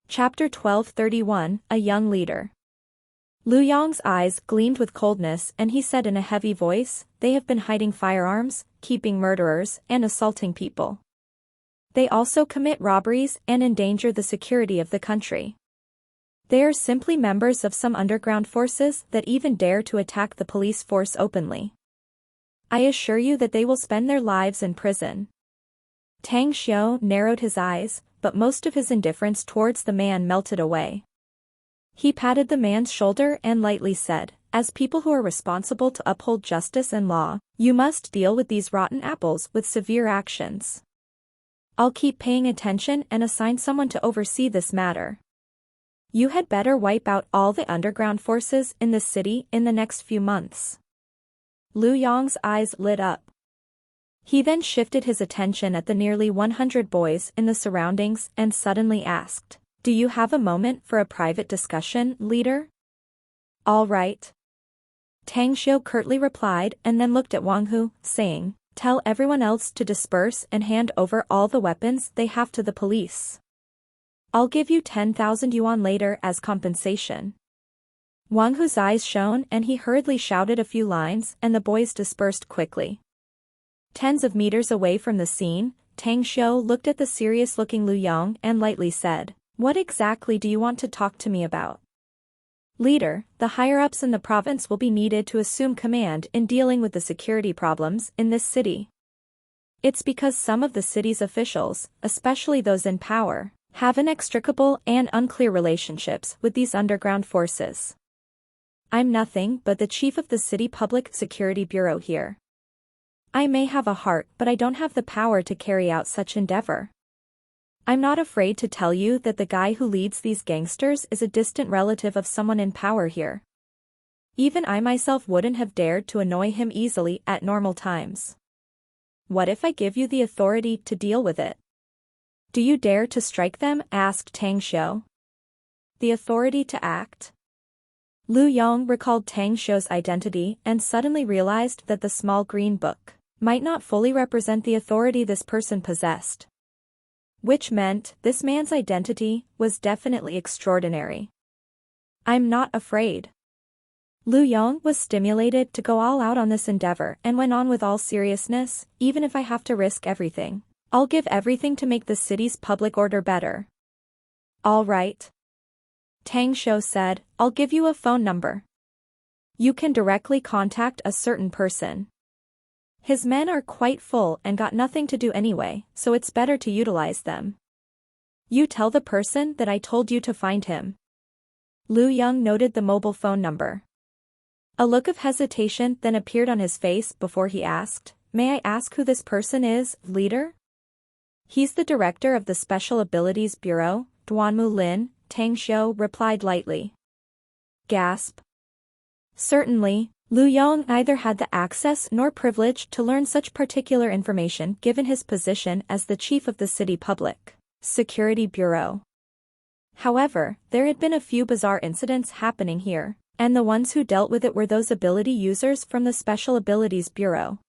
Chapter 1231, A Young Leader. Lu Yong's eyes gleamed with coldness and he said in a heavy voice, "They have been hiding firearms, keeping murderers, and assaulting people. They also commit robberies and endanger the security of the country. They are simply members of some underground forces that even dare to attack the police force openly. I assure you that they will spend their lives in prison." Tang Xiu narrowed his eyes, but most of his indifference towards the man melted away. He patted the man's shoulder and lightly said, "As people who are responsible to uphold justice and law, you must deal with these rotten apples with severe actions. I'll keep paying attention and assign someone to oversee this matter. You had better wipe out all the underground forces in the city in the next few months." Lu Yong's eyes lit up. He then shifted his attention at the nearly 100 boys in the surroundings and suddenly asked, "Do you have a moment for a private discussion, leader?" "All right." Tang Xiu curtly replied and then looked at Wang Hu, saying, "Tell everyone else to disperse and hand over all the weapons they have to the police. I'll give you 10,000 yuan later as compensation." Wang Hu's eyes shone and he hurriedly shouted a few lines and the boys dispersed quickly. Tens of meters away from the scene, Tang Xiu looked at the serious-looking Lu Yong and lightly said, "What exactly do you want to talk to me about?" "Leader, the higher-ups in the province will be needed to assume command in dealing with the security problems in this city. It's because some of the city's officials, especially those in power, have inextricable and unclear relationships with these underground forces. I'm nothing but the chief of the City Public Security Bureau here. I may have a heart but I don't have the power to carry out such endeavor. I'm not afraid to tell you that the guy who leads these gangsters is a distant relative of someone in power here. Even I myself wouldn't have dared to annoy him easily at normal times. What if I give you the authority to deal with it? Do you dare to strike them?" asked Tang Xiu. "The authority to act?" Lu Yong recalled Tang Xiu's identity and suddenly realized that the small green book might not fully represent the authority this person possessed. Which meant, this man's identity was definitely extraordinary. "I'm not afraid." Lu Yong was stimulated to go all out on this endeavor and went on with all seriousness, "Even if I have to risk everything, I'll give everything to make the city's public order better." "All right." Tang Xiu said, "I'll give you a phone number. You can directly contact a certain person. His men are quite full and got nothing to do anyway, so it's better to utilize them. You tell the person that I told you to find him." Lu Yong noted the mobile phone number. A look of hesitation then appeared on his face before he asked, "May I ask who this person is, leader?" "He's the director of the Special Abilities Bureau, Duanmu Lin," Tang Xiu replied lightly. Gasp. Certainly, Lu Yong neither had the access nor privilege to learn such particular information given his position as the chief of the City Public Security Bureau. However, there had been a few bizarre incidents happening here, and the ones who dealt with it were those ability users from the Special Abilities Bureau.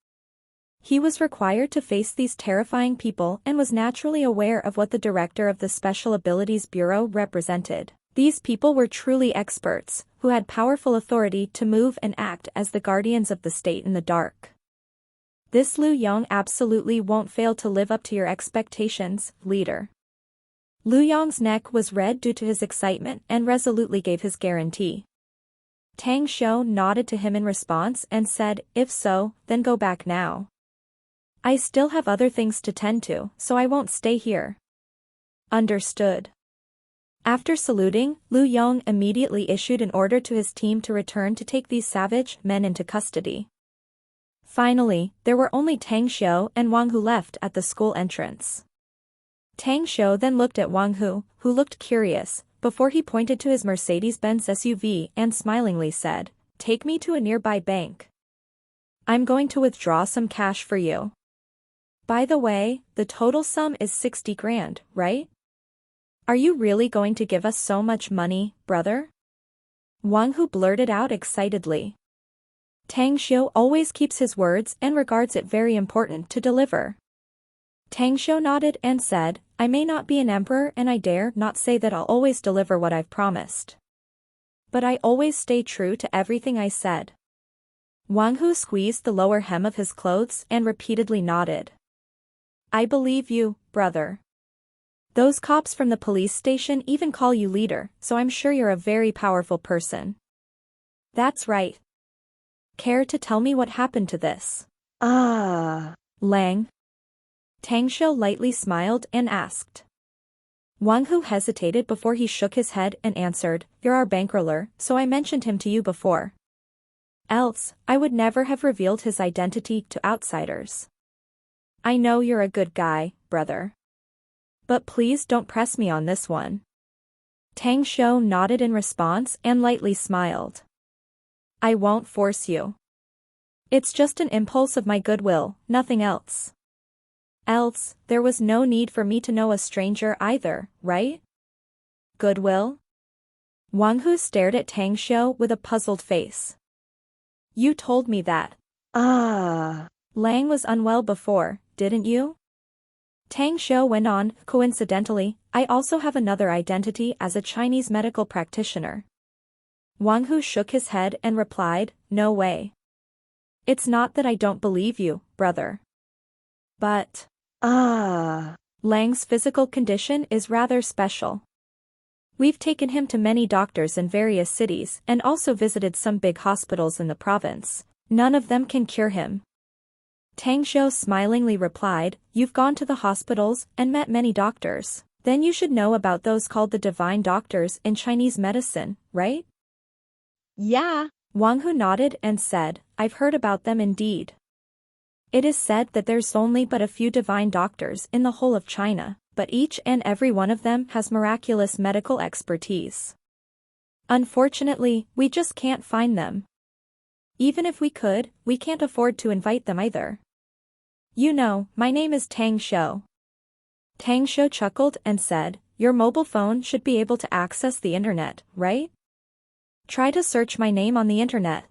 He was required to face these terrifying people and was naturally aware of what the director of the Special Abilities Bureau represented. These people were truly experts, who had powerful authority to move and act as the guardians of the state in the dark. "This Lu Yong absolutely won't fail to live up to your expectations, leader." Lu Yong's neck was red due to his excitement and resolutely gave his guarantee. Tang Xiu nodded to him in response and said, "If so, then go back now. I still have other things to tend to, so I won't stay here." "Understood." After saluting, Lu Yong immediately issued an order to his team to return to take these savage men into custody. Finally, there were only Tang Xiu and Wang Hu left at the school entrance. Tang Xiu then looked at Wang Hu, who looked curious, before he pointed to his Mercedes-Benz SUV and smilingly said, "Take me to a nearby bank. I'm going to withdraw some cash for you. By the way, the total sum is 60 grand, right? Are you really going to give us so much money, brother?" Wang Hu blurted out excitedly. Tang Xiu always keeps his words and regards it very important to deliver. Tang Xiu nodded and said, I may not be an emperor and I dare not say that I'll always deliver what I've promised. But I always stay true to everything I said. Wang Hu squeezed the lower hem of his clothes and repeatedly nodded. I believe you, brother. Those cops from the police station even call you leader, so I'm sure you're a very powerful person. That's right. Care to tell me what happened to this? Lang. Tang Xiu lightly smiled and asked. Wang Hu hesitated before he shook his head and answered, You're our bankroller, so I mentioned him to you before. Else, I would never have revealed his identity to outsiders. I know you're a good guy, brother. But please don't press me on this one. Tang Xiu nodded in response and lightly smiled. I won't force you. It's just an impulse of my goodwill, nothing else. Else, there was no need for me to know a stranger either, right? Goodwill? Wang Hu stared at Tang Xiu with a puzzled face. You told me that. Lang was unwell before, didn't you? Tang Xiu went on, coincidentally, I also have another identity as a Chinese medical practitioner. Wang Hu shook his head and replied, No way. It's not that I don't believe you, brother. But, Lang's physical condition is rather special. We've taken him to many doctors in various cities and also visited some big hospitals in the province. None of them can cure him. Tang Xiu smilingly replied, You've gone to the hospitals and met many doctors. Then you should know about those called the divine doctors in Chinese medicine, right? Yeah. Wang Hu nodded and said, I've heard about them indeed. It is said that there's only but a few divine doctors in the whole of China, but each and every one of them has miraculous medical expertise. Unfortunately, we just can't find them. Even if we could, we can't afford to invite them either. You know, my name is Tang Xiu. Tang Xiu chuckled and said, Your mobile phone should be able to access the internet, right? Try to search my name on the internet.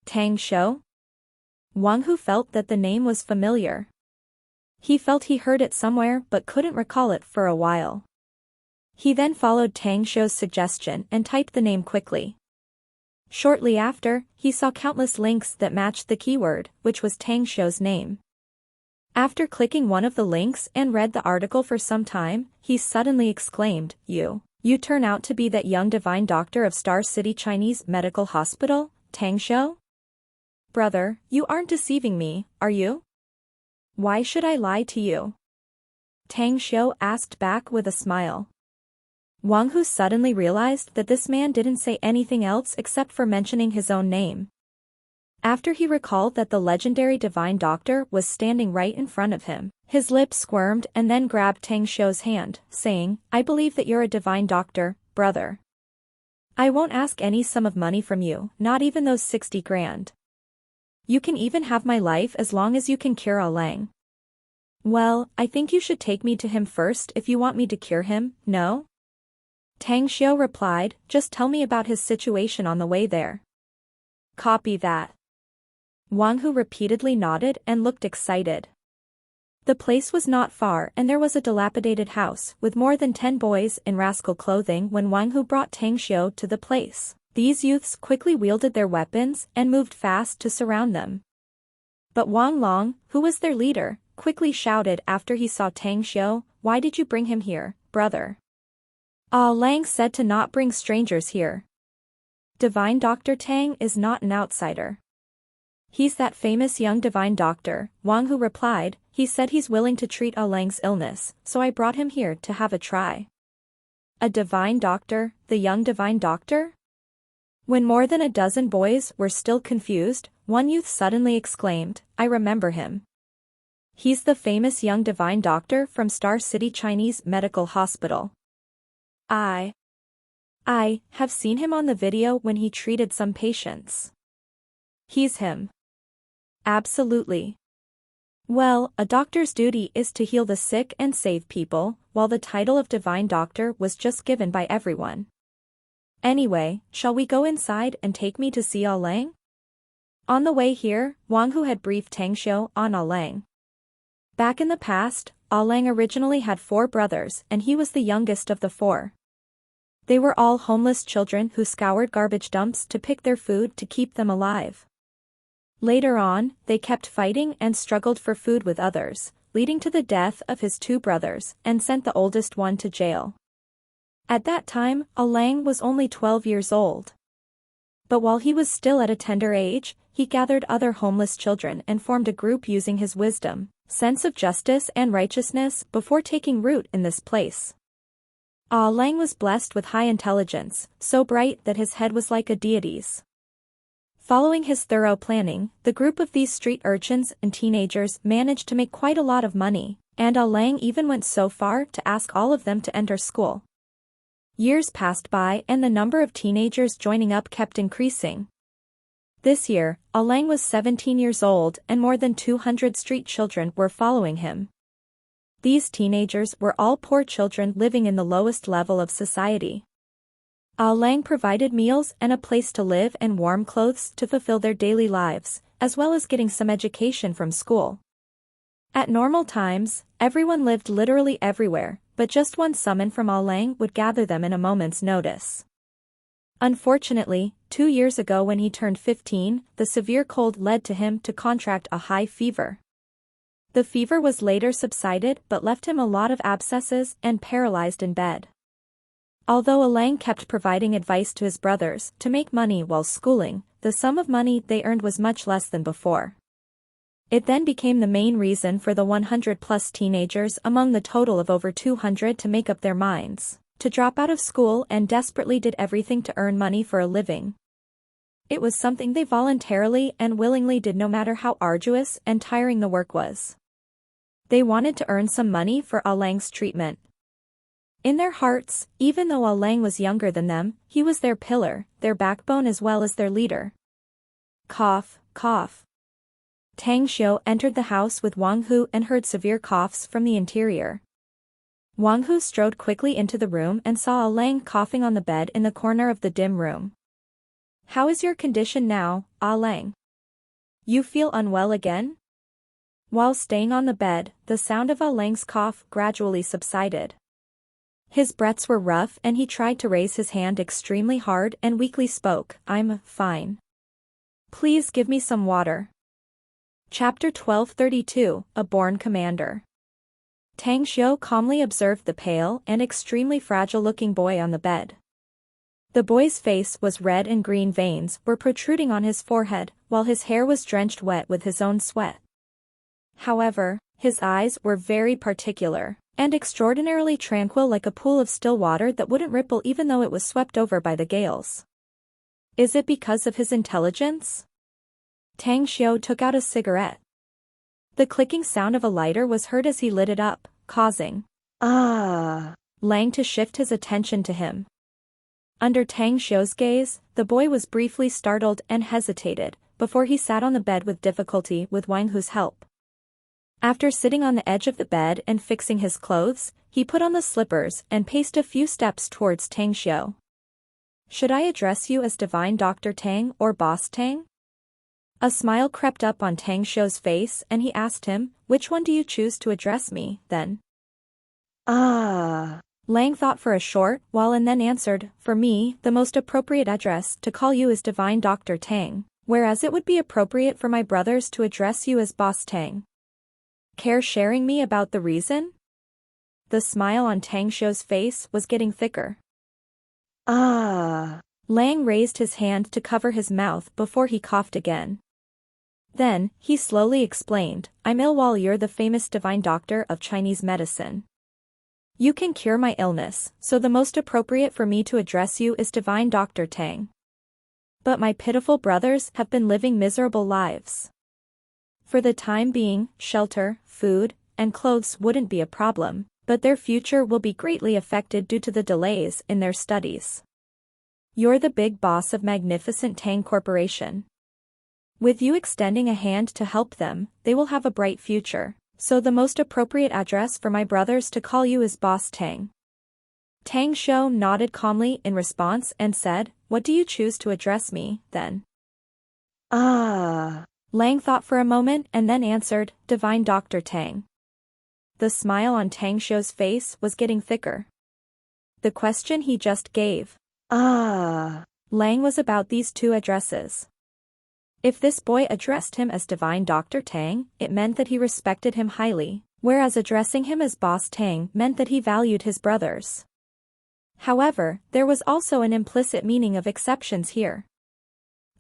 Tang Xiu? Wang Hu felt that the name was familiar. He felt he heard it somewhere but couldn't recall it for a while. He then followed Tang Xiu's suggestion and typed the name quickly. Shortly after, he saw countless links that matched the keyword, which was Tang Xiu's name. After clicking one of the links and read the article for some time, he suddenly exclaimed, You turn out to be that young divine doctor of Star City Chinese Medical Hospital, Tang Xiu? Brother, you aren't deceiving me, are you? Why should I lie to you? Tang Xiu asked back with a smile. Wang Hu suddenly realized that this man didn't say anything else except for mentioning his own name. After he recalled that the legendary divine doctor was standing right in front of him, his lips squirmed and then grabbed Tang Xiu's hand, saying, I believe that you're a divine doctor, brother. I won't ask any sum of money from you, not even those 60 grand. You can even have my life as long as you can cure Lang. Well, I think you should take me to him first if you want me to cure him, no? Tang Xiu replied, Just tell me about his situation on the way there. Copy that. Wang Hu repeatedly nodded and looked excited. The place was not far and there was a dilapidated house with more than 10 boys in rascal clothing when Wang Hu brought Tang Xiu to the place. These youths quickly wielded their weapons and moved fast to surround them. But Wang Long, who was their leader, quickly shouted after he saw Tang Xiu, Why did you bring him here, brother? Lang said to not bring strangers here. Divine Dr. Tang is not an outsider. He's that famous young divine doctor, Wang Hu replied. He said he's willing to treat Lang's illness, so I brought him here to have a try. A divine doctor, the young divine doctor? When more than a dozen boys were still confused, one youth suddenly exclaimed, I remember him. He's the famous young divine doctor from Star City Chinese Medical Hospital. I have seen him on the video when he treated some patients. He's him. Absolutely. Well, a doctor's duty is to heal the sick and save people, while the title of divine doctor was just given by everyone. Anyway, shall we go inside and take me to see Lang? On the way here, Wang Hu had briefed Tang Xiu on Lang. Back in the past, Lang originally had 4 brothers and he was the youngest of the 4. They were all homeless children who scoured garbage dumps to pick their food to keep them alive. Later on, they kept fighting and struggled for food with others, leading to the death of his 2 brothers and sent the oldest one to jail. At that time, Lang was only 12 years old. But while he was still at a tender age, he gathered other homeless children and formed a group using his wisdom, sense of justice and righteousness before taking root in this place. Lang was blessed with high intelligence, so bright that his head was like a deity's. Following his thorough planning, the group of these street urchins and teenagers managed to make quite a lot of money, and Lang even went so far to ask all of them to enter school. Years passed by and the number of teenagers joining up kept increasing. This year, Lang was 17 years old and more than 200 street children were following him. These teenagers were all poor children living in the lowest level of society. Lang provided meals and a place to live and warm clothes to fulfill their daily lives, as well as getting some education from school. At normal times, everyone lived literally everywhere, but just one summon from Lang would gather them in a moment's notice. Unfortunately, 2 years ago when he turned 15, the severe cold led to him to contract a high fever. The fever was later subsided but left him a lot of abscesses and paralyzed in bed. Although Lang kept providing advice to his brothers to make money while schooling, the sum of money they earned was much less than before. It then became the main reason for the 100-plus teenagers among the total of over 200 to make up their minds to drop out of school and desperately did everything to earn money for a living. It was something they voluntarily and willingly did no matter how arduous and tiring the work was. They wanted to earn some money for Lang's treatment. In their hearts, even though Lang was younger than them, he was their pillar, their backbone as well as their leader. Cough, cough. Tang Xiu entered the house with Wang Hu and heard severe coughs from the interior. Wang Hu strode quickly into the room and saw Lang coughing on the bed in the corner of the dim room. "How is your condition now, Lang? You feel unwell again?" While staying on the bed, the sound of Lang's cough gradually subsided. His breaths were rough and he tried to raise his hand extremely hard and weakly spoke, "I'm fine. Please give me some water." Chapter 1232, A Born Commander. Tang Xiu calmly observed the pale and extremely fragile-looking boy on the bed. The boy's face was red and green veins were protruding on his forehead, while his hair was drenched wet with his own sweat. However, his eyes were very particular, and extraordinarily tranquil like a pool of still water that wouldn't ripple even though it was swept over by the gales. Is it because of his intelligence? Tang Xiu took out a cigarette. The clicking sound of a lighter was heard as he lit it up, causing Lang to shift his attention to him. Under Tang Xiu's gaze, the boy was briefly startled and hesitated, before he sat on the bed with difficulty with Wang Hu's help. After sitting on the edge of the bed and fixing his clothes, he put on the slippers and paced a few steps towards Tang Xiu. "Should I address you as Divine Dr. Tang or Boss Tang?" A smile crept up on Tang Xiu's face and he asked him, "Which one do you choose to address me, then?" Lang thought for a short while and then answered, "For me, the most appropriate address to call you is Divine Dr. Tang, whereas it would be appropriate for my brothers to address you as Boss Tang. Care sharing me about the reason?" The smile on Tang Xiu's face was getting thicker. Lang raised his hand to cover his mouth before he coughed again. Then, he slowly explained, "I'm ill while you're the famous divine doctor of Chinese medicine. You can cure my illness, so the most appropriate for me to address you is Divine Dr. Tang. But my pitiful brothers have been living miserable lives. For the time being, shelter, food, and clothes wouldn't be a problem, but their future will be greatly affected due to the delays in their studies. You're the big boss of Magnificent Tang Corporation. With you extending a hand to help them, they will have a bright future, so the most appropriate address for my brothers to call you is Boss Tang." Tang Xiu nodded calmly in response and said, "What do you choose to address me, then?" Lang thought for a moment and then answered, "Divine Dr. Tang." The smile on Tang Xiu's face was getting thicker. The question he just gave. Lang was about these two addresses. If this boy addressed him as Divine Dr. Tang, it meant that he respected him highly, whereas addressing him as Boss Tang meant that he valued his brothers. However, there was also an implicit meaning of exceptions here.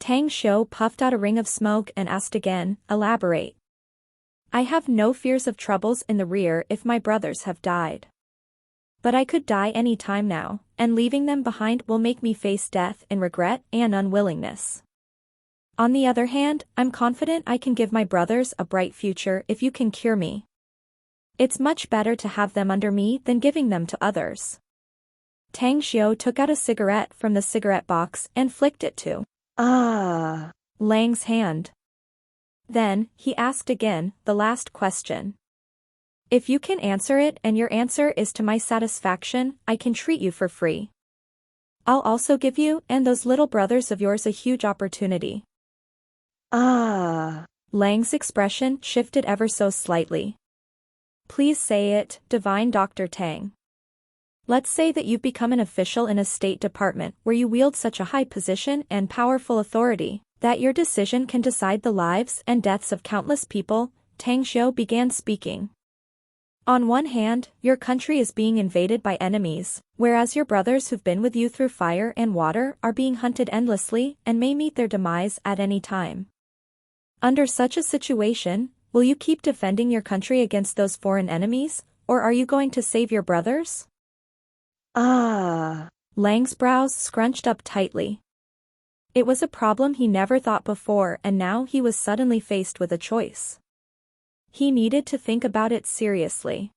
Tang Xiu puffed out a ring of smoke and asked again, elaborate. I have no fears of troubles in the rear if my brothers have died. But I could die any time now, and leaving them behind will make me face death in regret and unwillingness. On the other hand, I'm confident I can give my brothers a bright future if you can cure me. It's much better to have them under me than giving them to others. Tang Xiu took out a cigarette from the cigarette box and flicked it to Lang's hand. Then, he asked again, the last question. If you can answer it and your answer is to my satisfaction, I can treat you for free. I'll also give you and those little brothers of yours a huge opportunity. Lang's expression shifted ever so slightly. Please say it, Divine Dr. Tang. Let's say that you've become an official in a state department where you wield such a high position and powerful authority that your decision can decide the lives and deaths of countless people. Tang Xiu began speaking. On one hand, your country is being invaded by enemies, whereas your brothers who've been with you through fire and water are being hunted endlessly and may meet their demise at any time. Under such a situation, will you keep defending your country against those foreign enemies, or are you going to save your brothers? Lang's brows scrunched up tightly. It was a problem he never thought before, and now he was suddenly faced with a choice. He needed to think about it seriously.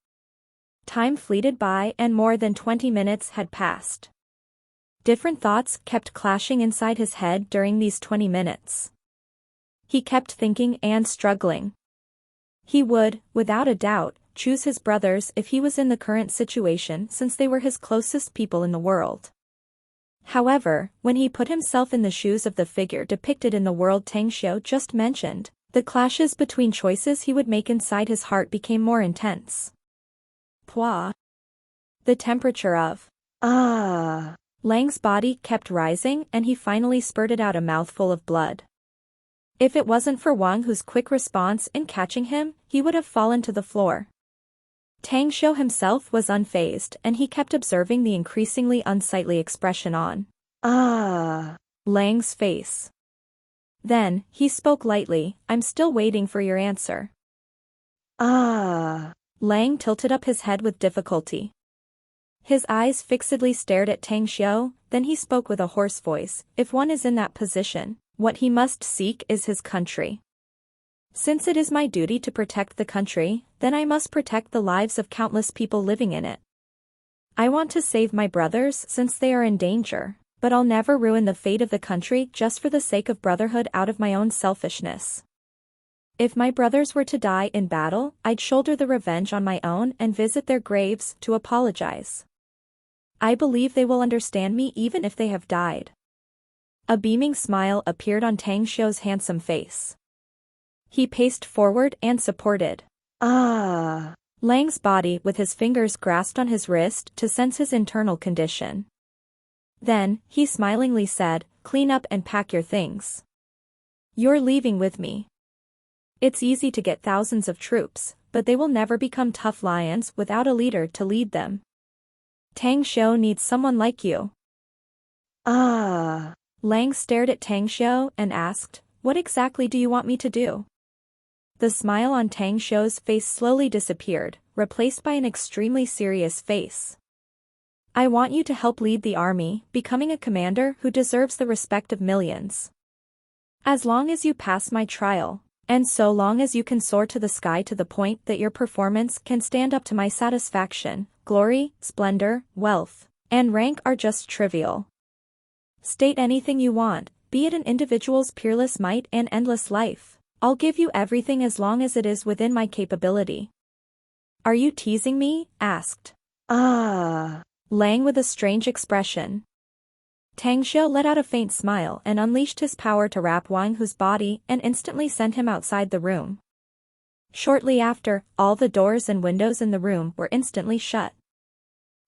Time fleeted by and more than 20 minutes had passed. Different thoughts kept clashing inside his head during these 20 minutes. He kept thinking and struggling. He would, without a doubt, choose his brothers if he was in the current situation since they were his closest people in the world. However, when he put himself in the shoes of the figure depicted in the world Tang Xiu just mentioned, the clashes between choices he would make inside his heart became more intense. Pwa. The temperature of Lang's body kept rising and he finally spurted out a mouthful of blood. If it wasn't for Wang Hu's quick response in catching him, he would have fallen to the floor. Tang Xiu himself was unfazed and he kept observing the increasingly unsightly expression on Lang's face. Then, he spoke lightly, I'm still waiting for your answer. Lang tilted up his head with difficulty. His eyes fixedly stared at Tang Xiu, then he spoke with a hoarse voice, if one is in that position, what he must seek is his country. Since it is my duty to protect the country, then I must protect the lives of countless people living in it. I want to save my brothers since they are in danger, but I'll never ruin the fate of the country just for the sake of brotherhood out of my own selfishness. If my brothers were to die in battle, I'd shoulder the revenge on my own and visit their graves to apologize. I believe they will understand me even if they have died. A beaming smile appeared on Tang Xiu's handsome face. He paced forward and supported Lang's body with his fingers grasped on his wrist to sense his internal condition. Then, he smilingly said, clean up and pack your things. You're leaving with me. It's easy to get thousands of troops, but they will never become tough lions without a leader to lead them. Tang Xiu needs someone like you. Lang stared at Tang Xiu and asked, what exactly do you want me to do? The smile on Tang Xiu's face slowly disappeared, replaced by an extremely serious face. I want you to help lead the army, becoming a commander who deserves the respect of millions. As long as you pass my trial, and so long as you can soar to the sky to the point that your performance can stand up to my satisfaction, glory, splendor, wealth, and rank are just trivial. State anything you want, be it an individual's peerless might and endless life. I'll give you everything as long as it is within my capability. Are you teasing me? Asked Lang with a strange expression. Tang Xiu let out a faint smile and unleashed his power to wrap Wang Hu's body and instantly sent him outside the room. Shortly after, all the doors and windows in the room were instantly shut.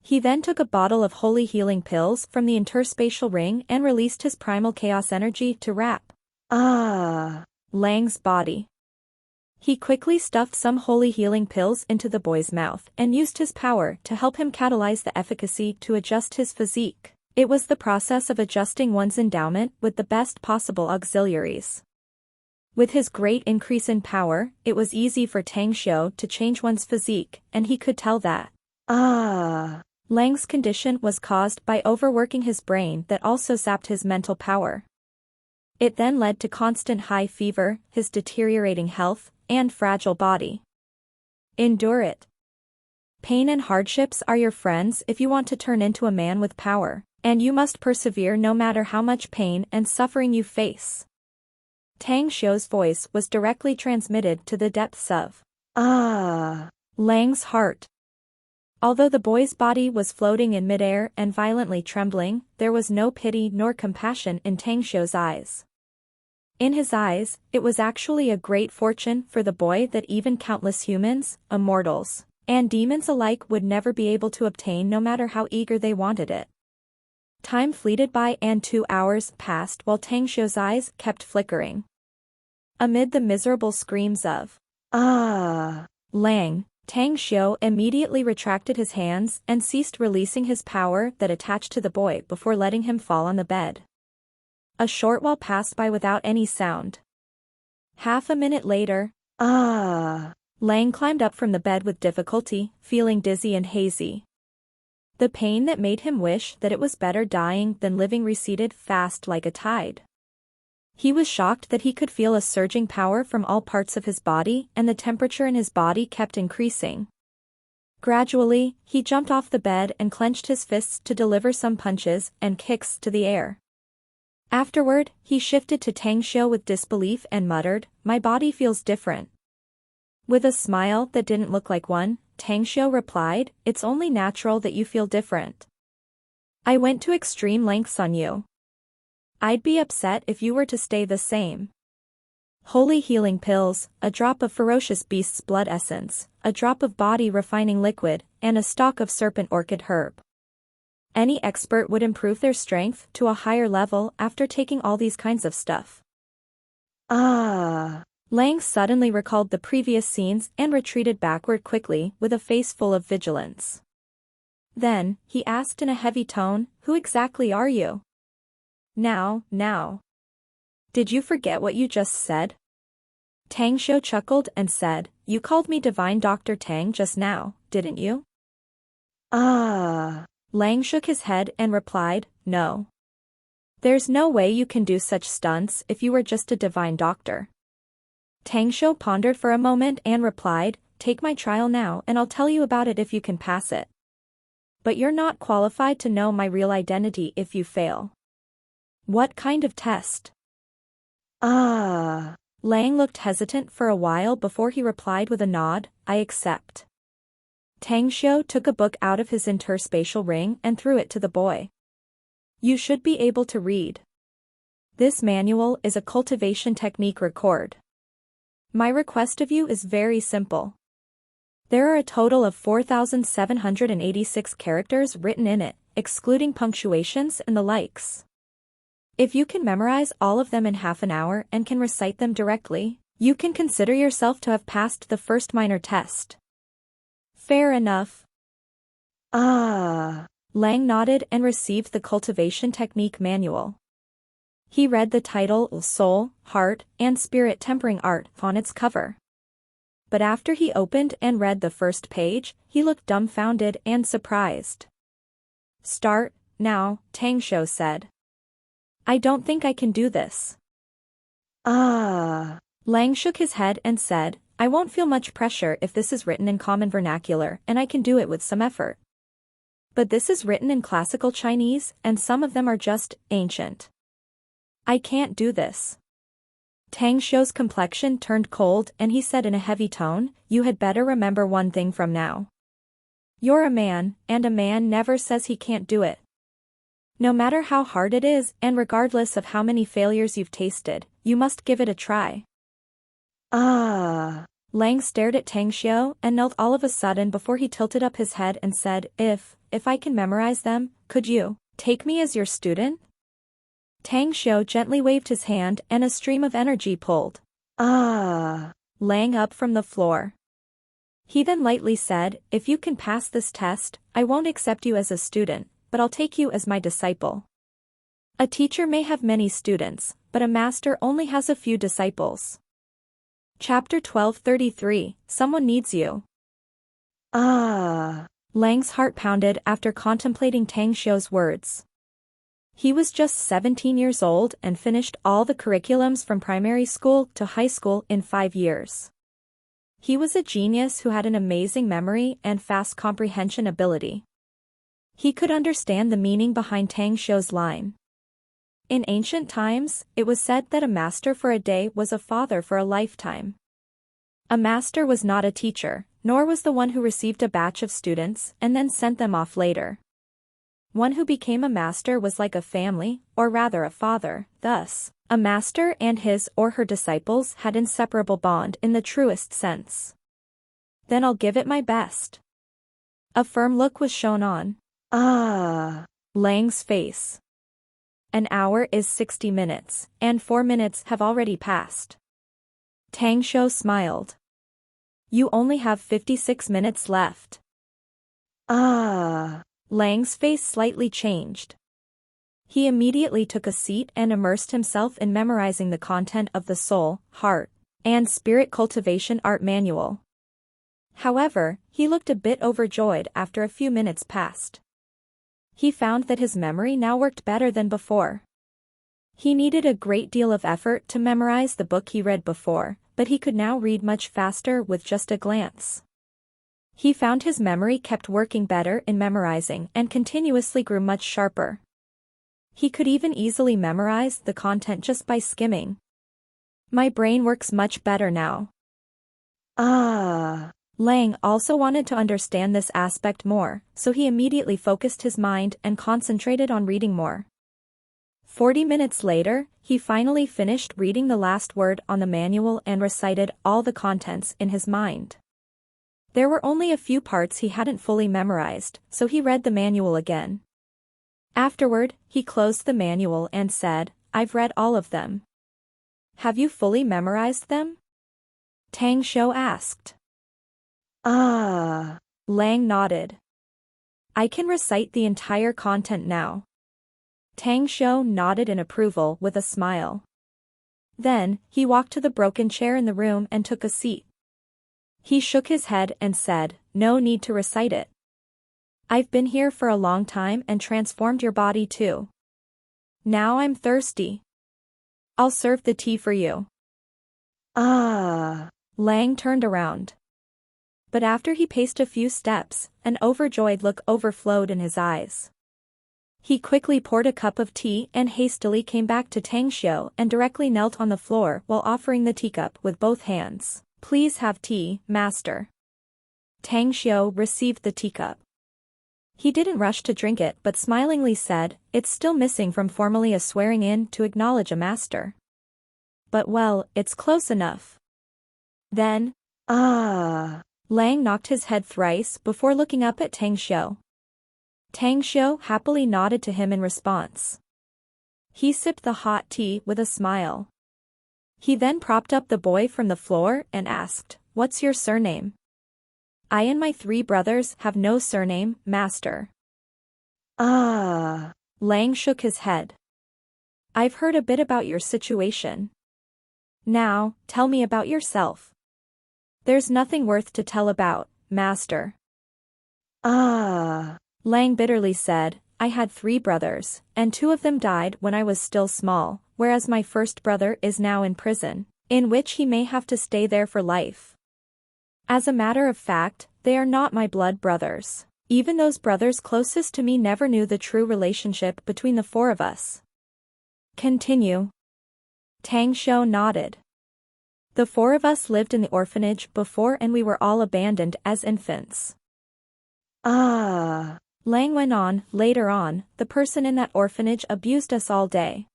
He then took a bottle of holy healing pills from the interspatial ring and released his primal chaos energy to wrap Lang's body. He quickly stuffed some holy healing pills into the boy's mouth and used his power to help him catalyze the efficacy to adjust his physique. It was the process of adjusting one's endowment with the best possible auxiliaries. With his great increase in power, it was easy for Tang Xiu to change one's physique, and he could tell that Lang's condition was caused by overworking his brain that also sapped his mental power. It then led to constant high fever, his deteriorating health, and fragile body. Endure it. Pain and hardships are your friends if you want to turn into a man with power, and you must persevere no matter how much pain and suffering you face. Tang Xiu's voice was directly transmitted to the depths of Lang's heart. Although the boy's body was floating in midair and violently trembling, there was no pity nor compassion in Tang Xiu's eyes. In his eyes, it was actually a great fortune for the boy that even countless humans, immortals, and demons alike would never be able to obtain no matter how eager they wanted it. Time fleeted by and 2 hours passed while Tang Xiu's eyes kept flickering. Amid the miserable screams of Lang, Tang Xiu immediately retracted his hands and ceased releasing his power that attached to the boy before letting him fall on the bed. A short while passed by without any sound. Half a minute later, Lang climbed up from the bed with difficulty, feeling dizzy and hazy. The pain that made him wish that it was better dying than living receded fast like a tide. He was shocked that he could feel a surging power from all parts of his body, and the temperature in his body kept increasing. Gradually, he jumped off the bed and clenched his fists to deliver some punches and kicks to the air. Afterward, he shifted to Tang Xiu with disbelief and muttered, "My body feels different." With a smile that didn't look like one, Tang Xiu replied, "It's only natural that you feel different. I went to extreme lengths on you. I'd be upset if you were to stay the same. Holy healing pills, a drop of ferocious beast's blood essence, a drop of body refining liquid, and a stalk of serpent orchid herb. Any expert would improve their strength to a higher level after taking all these kinds of stuff." Lang suddenly recalled the previous scenes and retreated backward quickly with a face full of vigilance. Then, he asked in a heavy tone, "Who exactly are you? Now. Did you forget what you just said?" Tang Xiu chuckled and said, "You called me Divine Dr. Tang just now, didn't you?" Lang shook his head and replied, "No. There's no way you can do such stunts if you were just a divine doctor." Tang Xiu pondered for a moment and replied, "Take my trial now and I'll tell you about it if you can pass it. But you're not qualified to know my real identity if you fail." "What kind of test?" Lang looked hesitant for a while before he replied with a nod, "I accept." Tang Xiu took a book out of his interspatial ring and threw it to the boy. "You should be able to read. This manual is a cultivation technique record. My request of you is very simple. There are a total of 4,786 characters written in it, excluding punctuations and the likes. If you can memorize all of them in half an hour and can recite them directly, you can consider yourself to have passed the first minor test." "Fair enough." Lang nodded and received the cultivation technique manual. He read the title Soul, Heart, and Spirit Tempering Art on its cover. But after he opened and read the first page, he looked dumbfounded and surprised. "Start, now," Tang Xiu said. "I don't think I can do this." Lang shook his head and said, "I won't feel much pressure if this is written in common vernacular and I can do it with some effort. But this is written in classical Chinese and some of them are just ancient. I can't do this." Tang Xiu's complexion turned cold and he said in a heavy tone, "You had better remember one thing from now. You're a man, and a man never says he can't do it. No matter how hard it is and regardless of how many failures you've tasted, you must give it a try." Lang stared at Tang Xiu and knelt all of a sudden before he tilted up his head and said, If I can memorize them, could you take me as your student? Tang Xiu gently waved his hand and a stream of energy pulled Lang up from the floor. He then lightly said, if you can pass this test, I won't accept you as a student, but I'll take you as my disciple. A teacher may have many students, but a master only has a few disciples. Chapter 1233, Someone Needs You. Lang's heart pounded after contemplating Tang Xiu's words. He was just 17 years old and finished all the curriculums from primary school to high school in 5 years. He was a genius who had an amazing memory and fast comprehension ability. He could understand the meaning behind Tang Xiu's line. In ancient times, it was said that a master for a day was a father for a lifetime. A master was not a teacher, nor was the one who received a batch of students and then sent them off later. One who became a master was like a family, or rather a father, thus, a master and his or her disciples had inseparable bond in the truest sense. Then I'll give it my best. A firm look was shown on Lang's face. An hour is 60 minutes, and 4 minutes have already passed. Tang Xiu smiled. You only have 56 minutes left. Lang's face slightly changed. He immediately took a seat and immersed himself in memorizing the content of the Soul, Heart, and Spirit Cultivation Art Manual. However, he looked a bit overjoyed after a few minutes passed. He found that his memory now worked better than before. He needed a great deal of effort to memorize the book he read before, but he could now read much faster with just a glance. He found his memory kept working better in memorizing and continuously grew much sharper. He could even easily memorize the content just by skimming. My brain works much better now. Lang also wanted to understand this aspect more, so he immediately focused his mind and concentrated on reading more. 40 minutes later, he finally finished reading the last word on the manual and recited all the contents in his mind. There were only a few parts he hadn't fully memorized, so he read the manual again. Afterward, he closed the manual and said, I've read all of them. Have you fully memorized them? Tang Xiu asked. Lang nodded. I can recite the entire content now. Tang Xiu nodded in approval with a smile. Then, he walked to the broken chair in the room and took a seat. He shook his head and said, no need to recite it. I've been here for a long time and transformed your body too. Now I'm thirsty. I'll serve the tea for you. Lang turned around. But after he paced a few steps, an overjoyed look overflowed in his eyes. He quickly poured a cup of tea and hastily came back to Tang Xiu and directly knelt on the floor while offering the teacup with both hands. Please have tea, master. Tang Xiu received the teacup. He didn't rush to drink it but smilingly said, it's still missing from formally a swearing in to acknowledge a master. But well, it's close enough. Then, Lang knocked his head thrice before looking up at Tang Xiu. Tang Xiu happily nodded to him in response. He sipped the hot tea with a smile. He then propped up the boy from the floor and asked, what's your surname? I and my 3 brothers have no surname, master. Lang shook his head. I've heard a bit about your situation. Now, tell me about yourself. There's nothing worth to tell about, master. Lang bitterly said, I had 3 brothers, and 2 of them died when I was still small, whereas my first brother is now in prison, in which he may have to stay there for life. As a matter of fact, they are not my blood brothers. Even those brothers closest to me never knew the true relationship between the 4 of us. Continue. Tang Xiu nodded. The 4 of us lived in the orphanage before and we were all abandoned as infants. Lang went on, later on, the person in that orphanage abused us all day.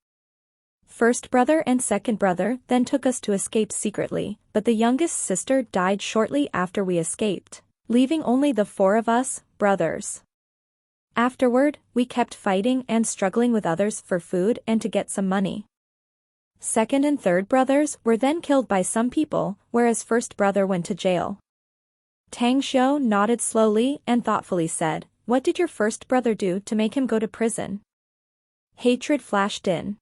First brother and second brother then took us to escape secretly, but the youngest sister died shortly after we escaped, leaving only the four of us, brothers. Afterward, we kept fighting and struggling with others for food and to get some money. Second and third brothers were then killed by some people, whereas first brother went to jail. Tang Xiu nodded slowly and thoughtfully said, "What did your first brother do to make him go to prison?" Hatred flashed in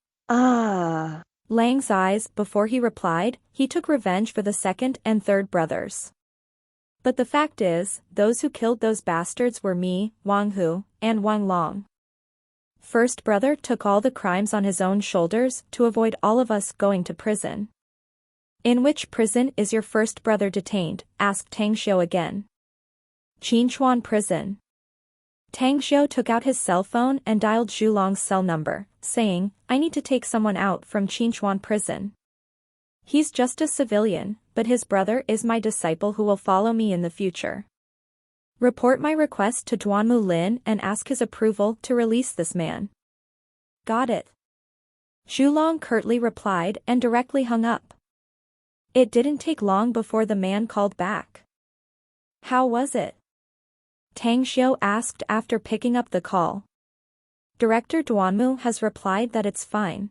Lang's eyes before he replied. He took revenge for the second and third brothers. But the fact is, those who killed those bastards were me, Wang Hu, and Wang Long. First brother took all the crimes on his own shoulders to avoid all of us going to prison. In which prison is your first brother detained? Asked Tang Xiu again. Qinchuan prison. Tang Xiu took out his cell phone and dialed Zhu Long's cell number, saying, "I need to take someone out from Qinchuan prison. He's just a civilian, but his brother is my disciple who will follow me in the future. Report my request to Duanmu Lin and ask his approval to release this man." "Got it." Zhu Long curtly replied and directly hung up. It didn't take long before the man called back. "How was it?" Tang Xiu asked after picking up the call. "Director Duanmu has replied that it's fine.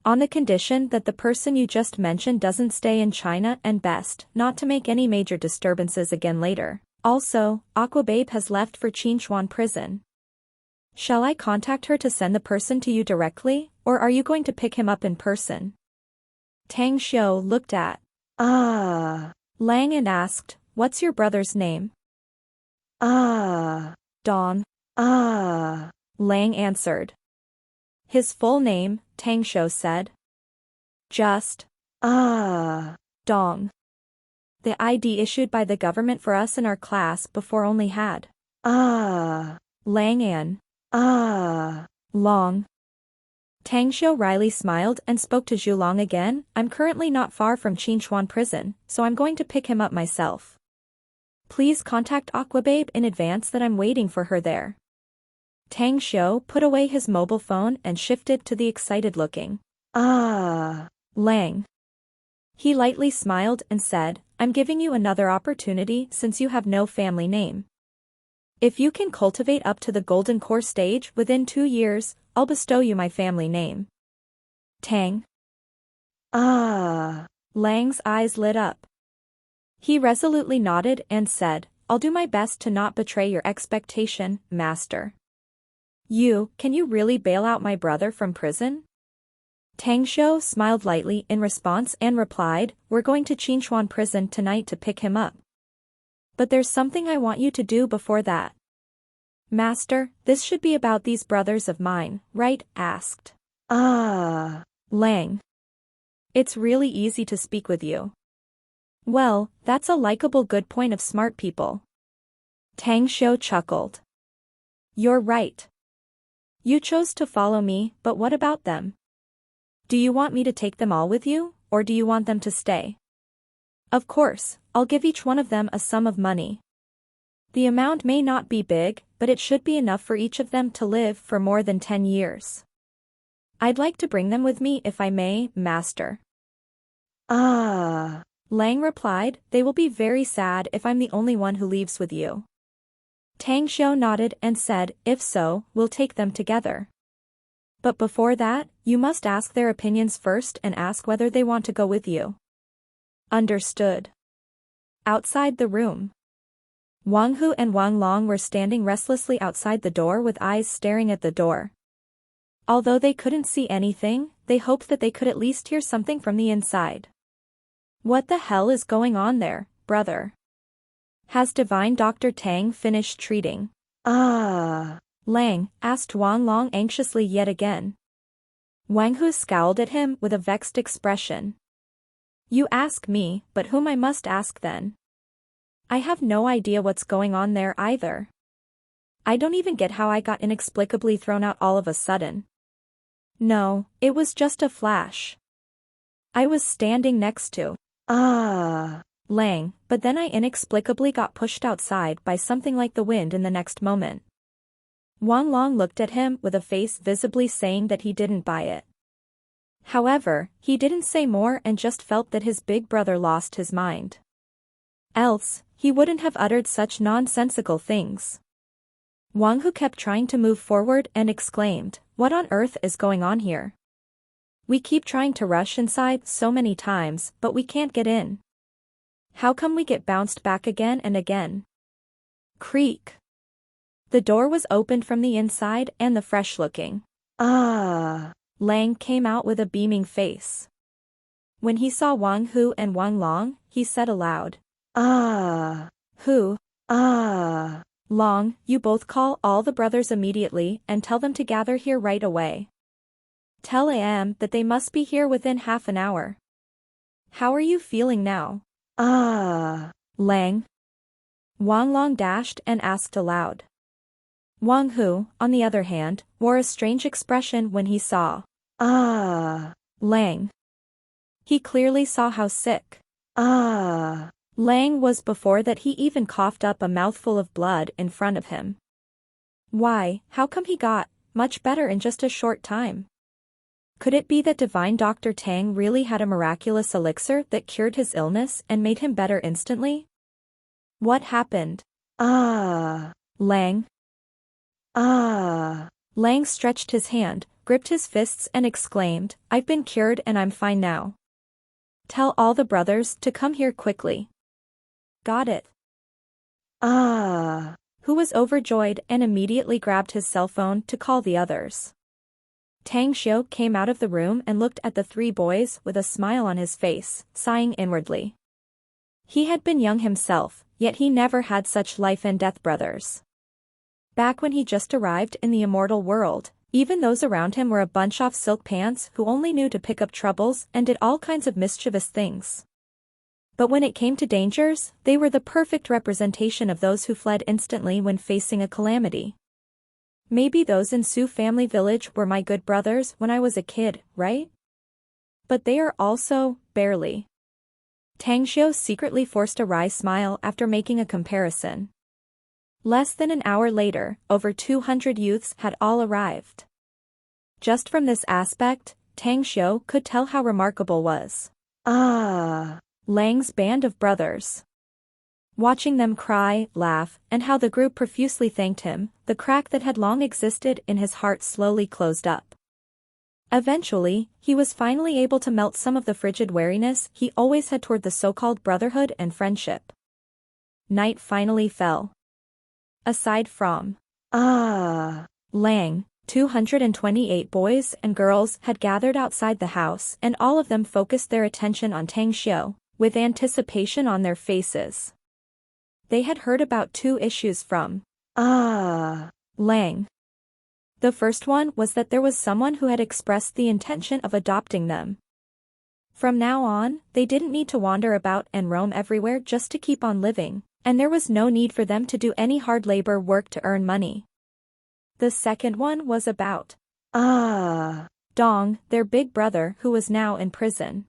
On the condition that the person you just mentioned doesn't stay in China and best not to make any major disturbances again later. Also, Aquababe has left for Qinchuan prison. Shall I contact her to send the person to you directly, or are you going to pick him up in person?" Tang Xiu looked at Lang and asked, "What's your brother's name?" Dong. Lang answered. "His full name," Tang Xiu said. "Just Dong. The ID issued by the government for us in our class before only had Lang and Long." Tang Xiu wryly smiled and spoke to Zhu Long again. "I'm currently not far from Qinchuan prison, so I'm going to pick him up myself. Please contact Aquababe in advance that I'm waiting for her there." Tang Xiu put away his mobile phone and shifted to the excited-looking Lang. He lightly smiled and said, "I'm giving you another opportunity since you have no family name. If you can cultivate up to the golden core stage within 2 years, I'll bestow you my family name." Tang. Lang's eyes lit up. He resolutely nodded and said, "I'll do my best to not betray your expectation, master." Can you really bail out my brother from prison?" Tang Xiu smiled lightly in response and replied, "We're going to Qinchuan prison tonight to pick him up. But there's something I want you to do before that." "Master, this should be about these brothers of mine, right?" asked Lang. "It's really easy to speak with you." "Well, that's a likable good point of smart people." Tang Xiu chuckled. "You're right. You chose to follow me, but what about them? Do you want me to take them all with you, or do you want them to stay?" "Of course, I'll give each one of them a sum of money. The amount may not be big, but it should be enough for each of them to live for more than 10 years. I'd like to bring them with me if I may, master." Lang replied, "They will be very sad if I'm the only one who leaves with you." Tang Xiu nodded and said, "If so, we'll take them together. But before that, you must ask their opinions first and ask whether they want to go with you." "Understood." Outside the room, Wang Hu and Wang Long were standing restlessly outside the door with eyes staring at the door. Although they couldn't see anything, they hoped that they could at least hear something from the inside. "What the hell is going on there, brother? Has Divine Dr. Tang finished treating?" Lang asked Wang Long anxiously yet again. Wang Hu scowled at him with a vexed expression. "You ask me, but whom I must ask then? I have no idea what's going on there either. I don't even get how I got inexplicably thrown out all of a sudden. No, it was just a flash. I was standing next to Lang, but then I inexplicably got pushed outside by something like the wind in the next moment." Wang Long looked at him with a face visibly saying that he didn't buy it. However, he didn't say more and just felt that his big brother lost his mind. Else, he wouldn't have uttered such nonsensical things. Wang Hu kept trying to move forward and exclaimed, "What on earth is going on here? We keep trying to rush inside so many times, but we can't get in. How come we get bounced back again and again?" Creak. The door was opened from the inside and the fresh-looking Lang came out with a beaming face. When he saw Wang Hu and Wang Long, he said aloud, "Hu, Long, you both call all the brothers immediately and tell them to gather here right away. Tell AM that they must be here within half an hour. How are you feeling now?" Lang. Wang Long dashed and asked aloud. Wang Hu, on the other hand, wore a strange expression when he saw Lang. He clearly saw how sick Lang was before that he even coughed up a mouthful of blood in front of him. Why, how come he got much better in just a short time? Could it be that divine Dr. Tang really had a miraculous elixir that cured his illness and made him better instantly? What happened? Lang. Lang stretched his hand, gripped his fists and exclaimed, "I've been cured and I'm fine now. Tell all the brothers to come here quickly." Got it. Who was overjoyed and immediately grabbed his cell phone to call the others. Tang Xiu came out of the room and looked at the three boys with a smile on his face, sighing inwardly. He had been young himself, yet he never had such life and death brothers. Back when he just arrived in the immortal world, even those around him were a bunch of silk pants who only knew to pick up troubles and did all kinds of mischievous things. But when it came to dangers, they were the perfect representation of those who fled instantly when facing a calamity. Maybe those in Su family village were my good brothers when I was a kid, right? But they are also, barely. Tang Xiu secretly forced a wry smile after making a comparison. Less than an hour later, over 200 youths had all arrived. Just from this aspect, Tang Xiu could tell how remarkable was Lang's band of brothers. Watching them cry, laugh, and how the group profusely thanked him, the crack that had long existed in his heart slowly closed up. Eventually, he was finally able to melt some of the frigid wariness he always had toward the so-called brotherhood and friendship. Night finally fell. Aside from Lang, 228 boys and girls had gathered outside the house and all of them focused their attention on Tang Xiu, with anticipation on their faces. They had heard about two issues from Lang. The first one was that there was someone who had expressed the intention of adopting them. From now on, they didn't need to wander about and roam everywhere just to keep on living, and there was no need for them to do any hard labor work to earn money. The second one was about Dong, their big brother who was now in prison.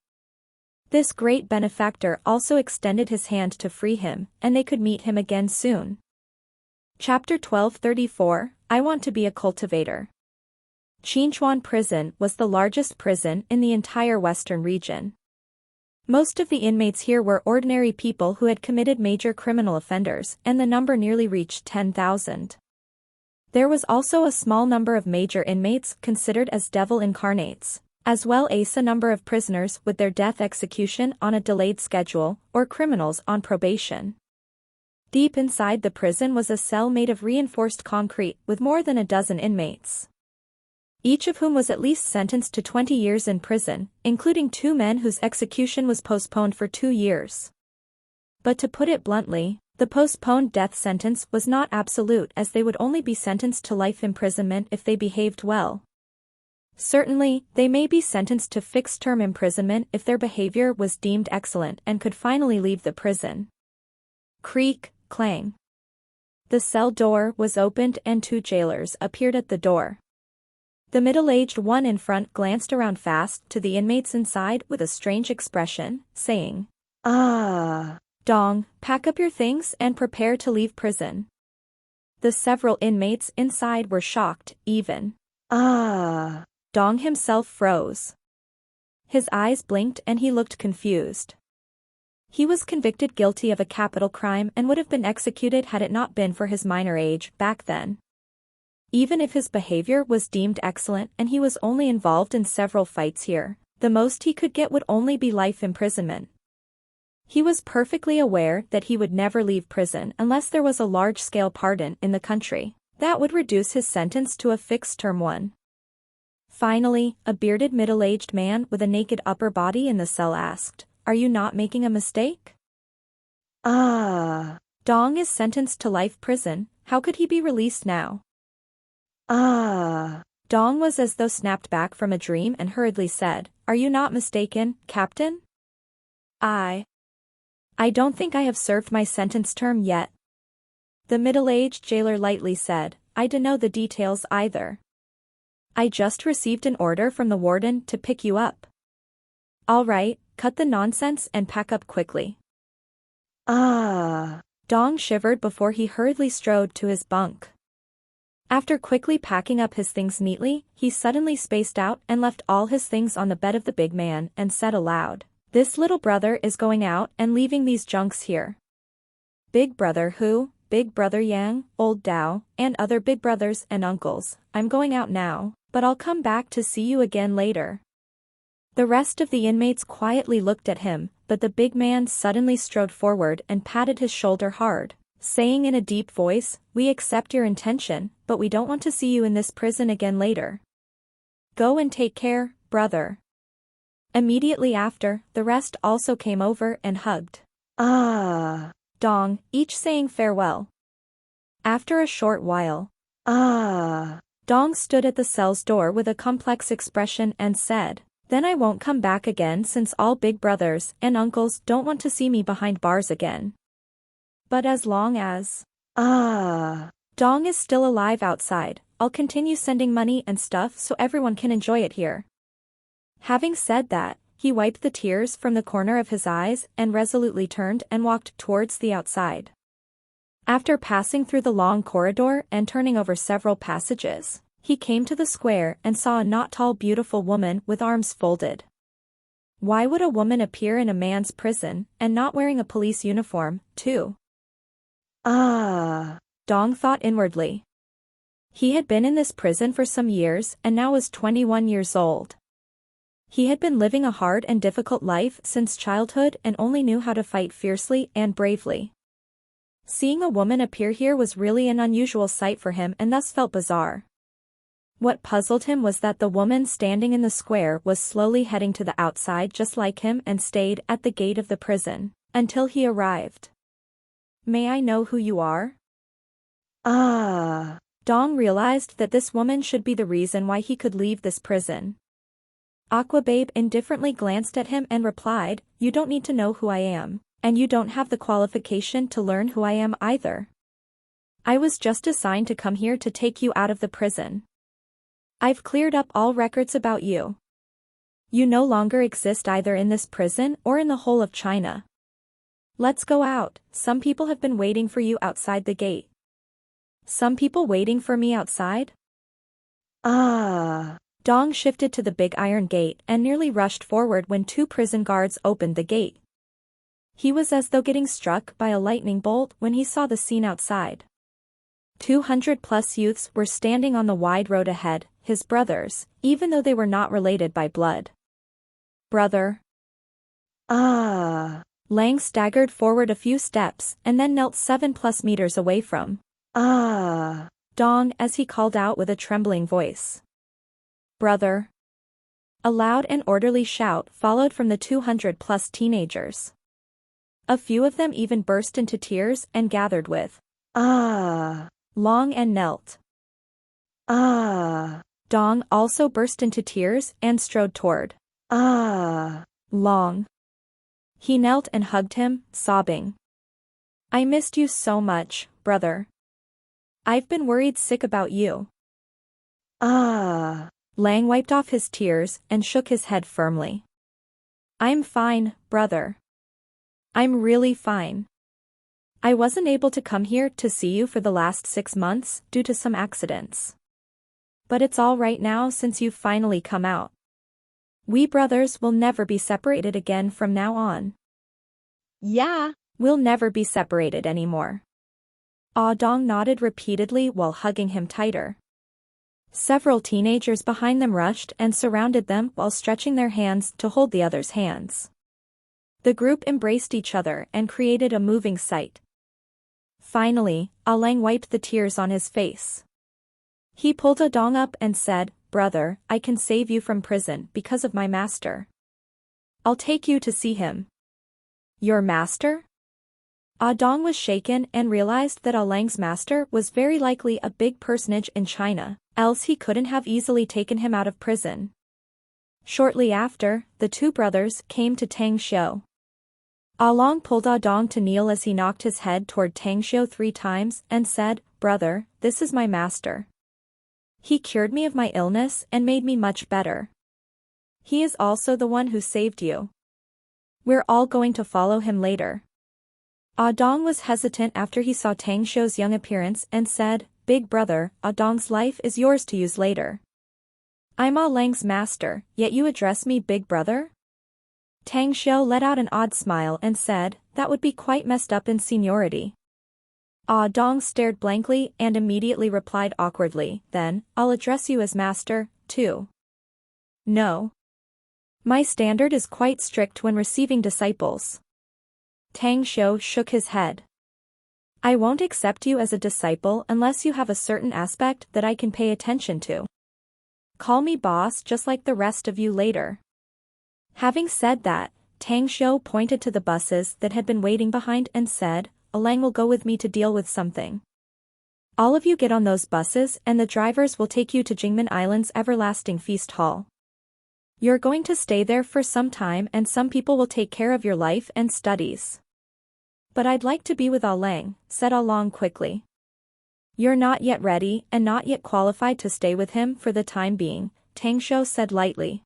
This great benefactor also extended his hand to free him, and they could meet him again soon. Chapter 1234, I Want to Be a Cultivator. Qinchuan Prison was the largest prison in the entire western region. Most of the inmates here were ordinary people who had committed major criminal offenders, and the number nearly reached 10,000. There was also a small number of major inmates considered as devil incarnates, as well as a number of prisoners with their death execution on a delayed schedule, or criminals on probation. Deep inside the prison was a cell made of reinforced concrete with more than a dozen inmates, each of whom was at least sentenced to 20 years in prison, including two men whose execution was postponed for 2 years. But to put it bluntly, the postponed death sentence was not absolute as they would only be sentenced to life imprisonment if they behaved well. Certainly, they may be sentenced to fixed-term imprisonment if their behavior was deemed excellent and could finally leave the prison. Creak, clang. The cell door was opened and two jailers appeared at the door. The middle-aged one in front glanced around fast to the inmates inside with a strange expression, saying, Dong, pack up your things and prepare to leave prison." The several inmates inside were shocked, even Dong himself froze. His eyes blinked and he looked confused. He was convicted guilty of a capital crime and would have been executed had it not been for his minor age back then. Even if his behavior was deemed excellent and he was only involved in several fights here, the most he could get would only be life imprisonment. He was perfectly aware that he would never leave prison unless there was a large-scale pardon in the country. That would reduce his sentence to a fixed-term one. Finally, a bearded middle-aged man with a naked upper body in the cell asked, "Are you not making a mistake?" Ah. Dong is sentenced to life prison, how could he be released now? Ah. Dong was as though snapped back from a dream and hurriedly said, "Are you not mistaken, Captain? I don't think I have served my sentence term yet." The middle-aged jailer lightly said, "I don't know the details either. I just received an order from the warden to pick you up." "All right, cut the nonsense and pack up quickly." Ah. Dong shivered before he hurriedly strode to his bunk. After quickly packing up his things neatly, he suddenly spaced out and left all his things on the bed of the big man and said aloud, "This little brother is going out and leaving these junks here." "Big brother who?" "Big brother Yang, old Dao, and other big brothers and uncles. I'm going out now, but I'll come back to see you again later." The rest of the inmates quietly looked at him, but the big man suddenly strode forward and patted his shoulder hard, saying in a deep voice, "We accept your intention, but we don't want to see you in this prison again later. Go and take care, brother." Immediately after, the rest also came over and hugged Ah. Dong, each saying farewell. After a short while, Ah. Dong stood at the cell's door with a complex expression and said, "Then I won't come back again since all big brothers and uncles don't want to see me behind bars again. But as long as Dong is still alive outside, I'll continue sending money and stuff so everyone can enjoy it here." Having said that, he wiped the tears from the corner of his eyes and resolutely turned and walked towards the outside. After passing through the long corridor and turning over several passages, he came to the square and saw a not tall beautiful woman with arms folded. Why would a woman appear in a man's prison, and not wearing a police uniform, too? Dong thought inwardly. He had been in this prison for some years and now was 21 years old. He had been living a hard and difficult life since childhood and only knew how to fight fiercely and bravely. Seeing a woman appear here was really an unusual sight for him and thus felt bizarre. What puzzled him was that the woman standing in the square was slowly heading to the outside just like him and stayed at the gate of the prison until he arrived. "May I know who you are?" Dong realized that this woman should be the reason why he could leave this prison. Aquababe indifferently glanced at him and replied, "You don't need to know who I am, and you don't have the qualification to learn who I am either. I was just assigned to come here to take you out of the prison. I've cleared up all records about you. You no longer exist either in this prison or in the whole of China. Let's go out, some people have been waiting for you outside the gate." "Some people waiting for me outside?" Dong shifted to the big iron gate and nearly rushed forward when two prison guards opened the gate. He was as though getting struck by a lightning bolt when he saw the scene outside. 200+ youths were standing on the wide road ahead, his brothers, even though they were not related by blood. "Brother." Lang staggered forward a few steps and then knelt 7+ meters away from Dong as he called out with a trembling voice, "Brother." A loud and orderly shout followed from the 200+ teenagers. A few of them even burst into tears and gathered with Long and knelt. Dong also burst into tears and strode toward Long. He knelt and hugged him, sobbing, "I missed you so much, brother. I've been worried sick about you." Lang wiped off his tears and shook his head firmly. "I'm fine, brother. I'm really fine. I wasn't able to come here to see you for the last 6 months due to some accidents. But it's all right now since you've finally come out. We brothers will never be separated again from now on. Yeah. We'll never be separated anymore. Ah Dong nodded repeatedly while hugging him tighter. Several teenagers behind them rushed and surrounded them while stretching their hands to hold the other's hands. The group embraced each other and created a moving sight. Finally, Ah Lang wiped the tears on his face. He pulled Ah Dong up and said, "Brother, I can save you from prison because of my master. I'll take you to see him." Your master? Ah Dong was shaken and realized that Ah Lang's master was very likely a big personage in China, else he couldn't have easily taken him out of prison. Shortly after, the two brothers came to Tang Xiu. Ah Long pulled Ah Dong to kneel as he knocked his head toward Tang Xiu 3 times and said, "Brother, this is my master. He cured me of my illness and made me much better. He is also the one who saved you. We're all going to follow him later." Ah Dong was hesitant after he saw Tang Xiu's young appearance and said, "Big brother, Ah Dong's life is yours to use later. I'm Ah Lang's master, yet you address me big brother?" Tang Xiu let out an odd smile and said, "That would be quite messed up in seniority." Ah Dong stared blankly and immediately replied awkwardly, "Then, I'll address you as master, too." "No. My standard is quite strict when receiving disciples." Tang Xiu shook his head. "I won't accept you as a disciple unless you have a certain aspect that I can pay attention to. Call me boss just like the rest of you later." Having said that, Tang Xiu pointed to the buses that had been waiting behind and said, "Ah Lang will go with me to deal with something. All of you get on those buses and the drivers will take you to Jingmen Island's everlasting feast hall. You're going to stay there for some time and some people will take care of your life and studies." "But I'd like to be with Ah Lang," said Ah Long quickly. "You're not yet ready and not yet qualified to stay with him for the time being," Tang Xiu said lightly.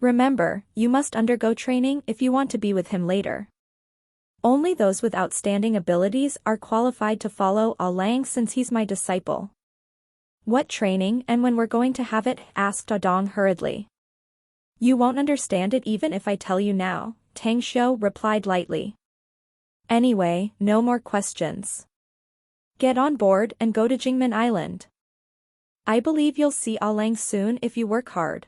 "Remember, you must undergo training if you want to be with him later. Only those with outstanding abilities are qualified to follow Ah Lang since he's my disciple." "What training and when we're going to have it?" asked Ah Dong hurriedly. "You won't understand it even if I tell you now," Tang Xiu replied lightly. "Anyway, no more questions. Get on board and go to Jingmen Island. I believe you'll see Ah Lang soon if you work hard."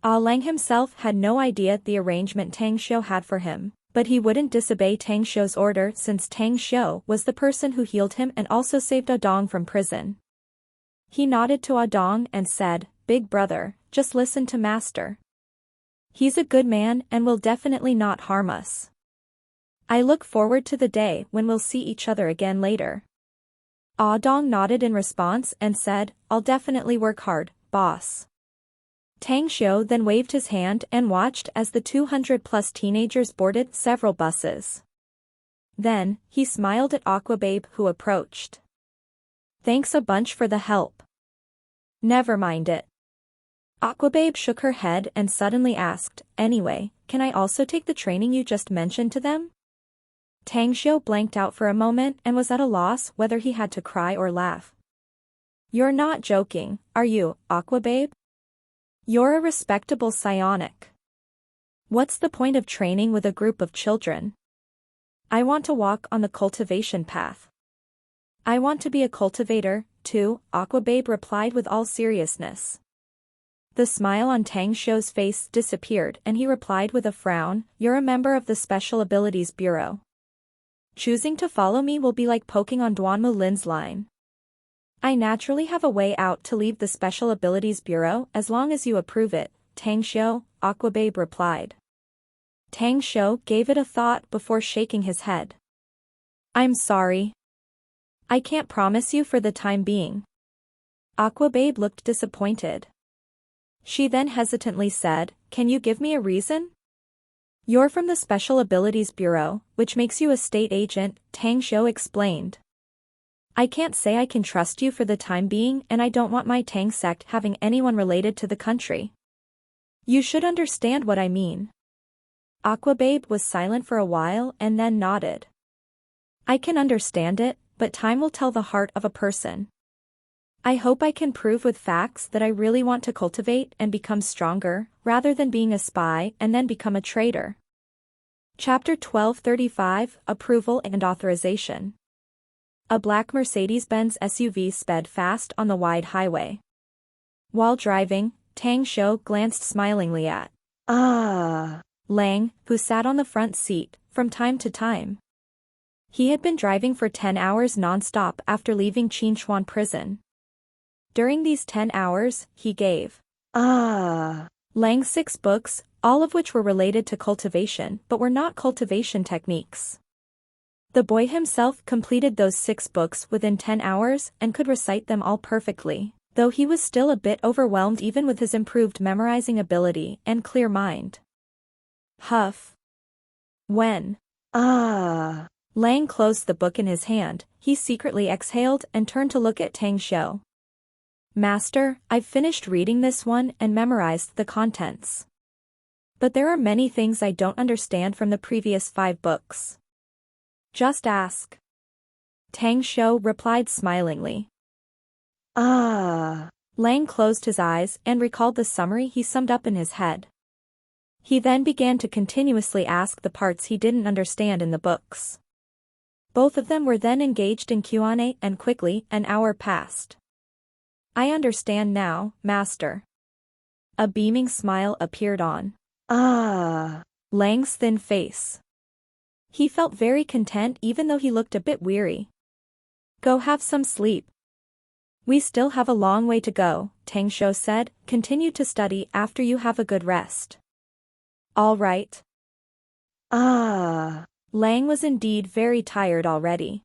Ah Lang himself had no idea the arrangement Tang Xiu had for him, but he wouldn't disobey Tang Xiu's order since Tang Xiu was the person who healed him and also saved Ah Dong from prison. He nodded to Ah Dong and said, "Big brother, just listen to master. He's a good man and will definitely not harm us. I look forward to the day when we'll see each other again later." Ah Dong nodded in response and said, "I'll definitely work hard, boss." Tang Xiu then waved his hand and watched as the 200-plus teenagers boarded several buses. Then, he smiled at Aquababe who approached. "Thanks a bunch for the help." "Never mind it." Aquababe shook her head and suddenly asked, "Anyway, can I also take the training you just mentioned to them?" Tang Xiu blanked out for a moment and was at a loss whether he had to cry or laugh. "You're not joking, are you, Aquababe? You're a respectable psionic. What's the point of training with a group of children? I want to walk on the cultivation path." "I want to be a cultivator, too," Aquababe replied with all seriousness. The smile on Tang Xiu's face disappeared and he replied with a frown, "You're a member of the Special Abilities Bureau. Choosing to follow me will be like poking on Duanmu Lin's line. I naturally have a way out to leave the Special Abilities Bureau as long as you approve it," Tang Xiu, Aquababe replied. Tang Xiu gave it a thought before shaking his head. "I'm sorry. I can't promise you for the time being." Aquababe looked disappointed. She then hesitantly said, "Can you give me a reason?" "You're from the Special Abilities Bureau, which makes you a state agent," Tang Xiu explained. "I can't say I can trust you for the time being and I don't want my Tang sect having anyone related to the country. You should understand what I mean." Aquababe was silent for a while and then nodded. "I can understand it, but time will tell the heart of a person. I hope I can prove with facts that I really want to cultivate and become stronger, rather than being a spy and then become a traitor. Chapter 1235, Approval and Authorization. A black Mercedes-Benz SUV sped fast on the wide highway. While driving, Tang Shou glanced smilingly at Lang, who sat on the front seat, from time to time. He had been driving for 10 hours non-stop after leaving Qinchuan prison. During these 10 hours, he gave Lang 6 books, all of which were related to cultivation but were not cultivation techniques. The boy himself completed those 6 books within 10 hours and could recite them all perfectly, though he was still a bit overwhelmed even with his improved memorizing ability and clear mind. Huff. When Lang closed the book in his hand, he secretly exhaled and turned to look at Tang Shou. Master, I've finished reading this one and memorized the contents. But there are many things I don't understand from the previous 5 books. Just ask. Tang Shou replied smilingly. Lang closed his eyes and recalled the summary he summed up in his head. He then began to continuously ask the parts he didn't understand in the books. Both of them were then engaged in Q&A and quickly an hour passed. I understand now, Master. A beaming smile appeared on Lang's thin face. He felt very content even though he looked a bit weary. Go have some sleep. We still have a long way to go, Tang Shou said. Continue to study after you have a good rest. All right. Lang was indeed very tired already.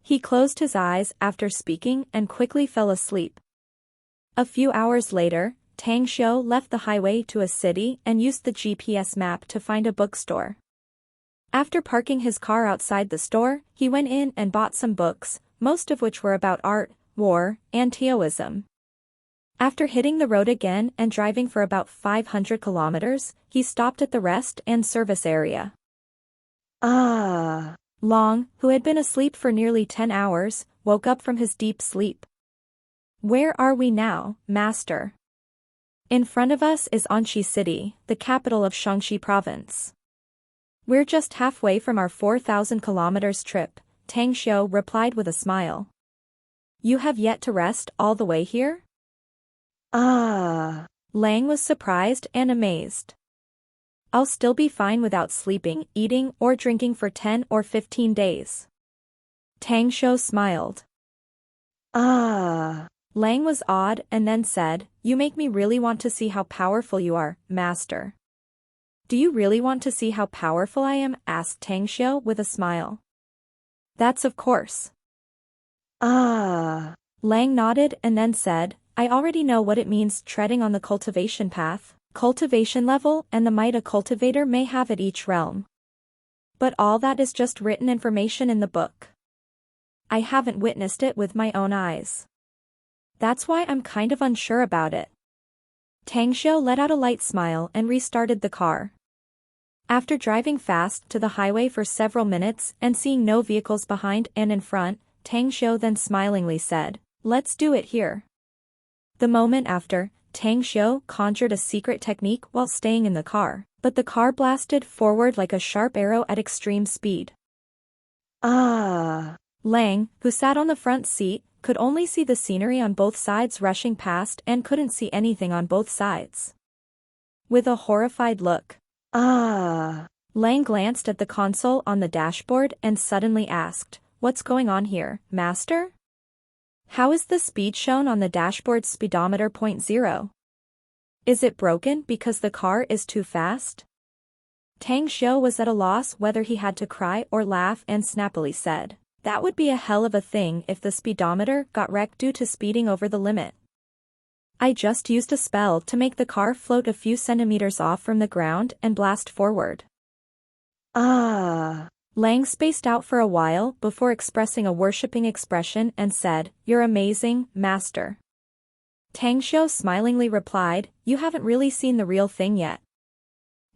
He closed his eyes after speaking and quickly fell asleep. A few hours later, Tang Shou left the highway to a city and used the GPS map to find a bookstore. After parking his car outside the store, he went in and bought some books, most of which were about art, war, and Taoism. After hitting the road again and driving for about 500 kilometers, he stopped at the rest and service area. Long, who had been asleep for nearly 10 hours, woke up from his deep sleep. Where are we now, Master? In front of us is Anqi City, the capital of Shaanxi Province. We're just halfway from our 4,000 kilometers trip, Tang Shou replied with a smile. You have yet to rest all the way here? Lang was surprised and amazed. I'll still be fine without sleeping, eating, or drinking for 10 or 15 days. Tang Shou smiled. Lang was awed and then said, You make me really want to see how powerful you are, Master. Do you really want to see how powerful I am? Asked Tang Shou with a smile. That's of course. Lang nodded and then said, I already know what it means treading on the cultivation path, cultivation level, and the might a cultivator may have at each realm. But all that is just written information in the book. I haven't witnessed it with my own eyes. That's why I'm kind of unsure about it. Tang Shou let out a light smile and restarted the car. After driving fast to the highway for several minutes and seeing no vehicles behind and in front, Tang Shou then smilingly said, Let's do it here. The moment after, Tang Shou conjured a secret technique while staying in the car, but the car blasted forward like a sharp arrow at extreme speed. Lang, who sat on the front seat, could only see the scenery on both sides rushing past and couldn't see anything on both sides. With a horrified look, Lang glanced at the console on the dashboard and suddenly asked, What's going on here, Master? How is the speed shown on the dashboard speedometer .0? Is it broken because the car is too fast? Tang Shou was at a loss whether he had to cry or laugh and snappily said, That would be a hell of a thing if the speedometer got wrecked due to speeding over the limit. I just used a spell to make the car float a few centimeters off from the ground and blast forward. Lang spaced out for a while before expressing a worshipping expression and said, You're amazing, Master. Tang Shou smilingly replied, You haven't really seen the real thing yet.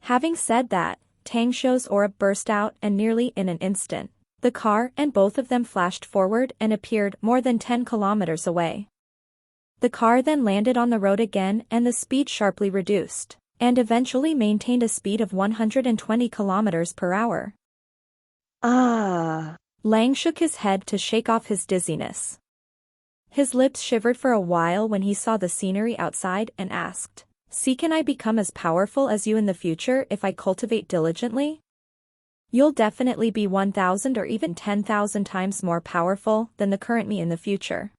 Having said that, Tang Shou's aura burst out and nearly in an instant, the car and both of them flashed forward and appeared more than 10 kilometers away. The car then landed on the road again and the speed sharply reduced, and eventually maintained a speed of 120 kilometers per hour. Ah. Lang shook his head to shake off his dizziness. His lips shivered for a while when he saw the scenery outside and asked, "See, can I become as powerful as you in the future if I cultivate diligently? You'll definitely be 1,000 or even 10,000 times more powerful than the current me in the future.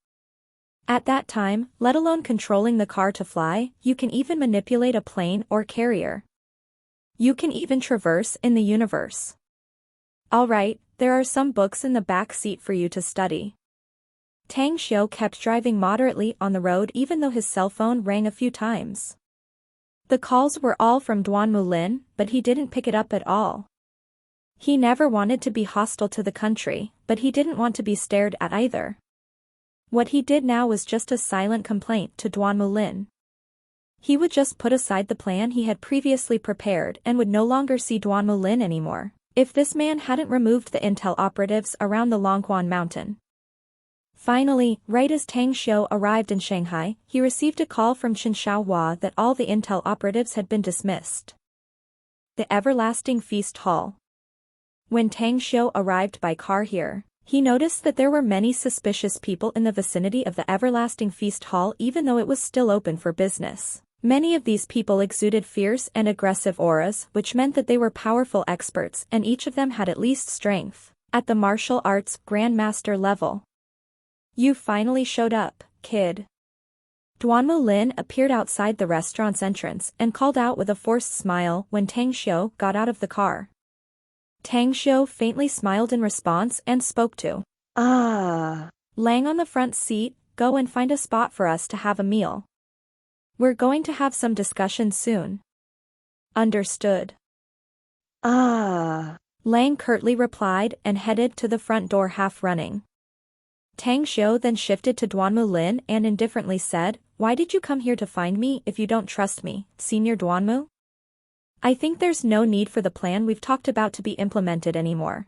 At that time, let alone controlling the car to fly, you can even manipulate a plane or carrier. You can even traverse in the universe. Alright, there are some books in the back seat for you to study." Tang Xiu kept driving moderately on the road even though his cell phone rang a few times. The calls were all from Duan Mulin, but he didn't pick it up at all. He never wanted to be hostile to the country, but he didn't want to be stared at either. What he did now was just a silent complaint to Duan Mulin. He would just put aside the plan he had previously prepared and would no longer see Duan Mulin anymore, if this man hadn't removed the intel operatives around the Longquan mountain. Finally, right as Tang Xiu arrived in Shanghai, he received a call from Chen Xiaohua that all the intel operatives had been dismissed. The Everlasting Feast Hall. When Tang Xiu arrived by car here, he noticed that there were many suspicious people in the vicinity of the Everlasting Feast Hall even though it was still open for business. Many of these people exuded fierce and aggressive auras, which meant that they were powerful experts and each of them had at least strength at the martial arts grandmaster level. "You finally showed up, kid." Duan Mulin appeared outside the restaurant's entrance and called out with a forced smile when Tang Xiu got out of the car. Tang Xiu faintly smiled in response and spoke to Lang on the front seat, "Go and find a spot for us to have a meal. We're going to have some discussion soon." "Understood." Lang curtly replied and headed to the front door half running. Tang Xiu then shifted to Duan Mulin and indifferently said, "Why did you come here to find me if you don't trust me, Senior Duanmu? I think there's no need for the plan we've talked about to be implemented anymore."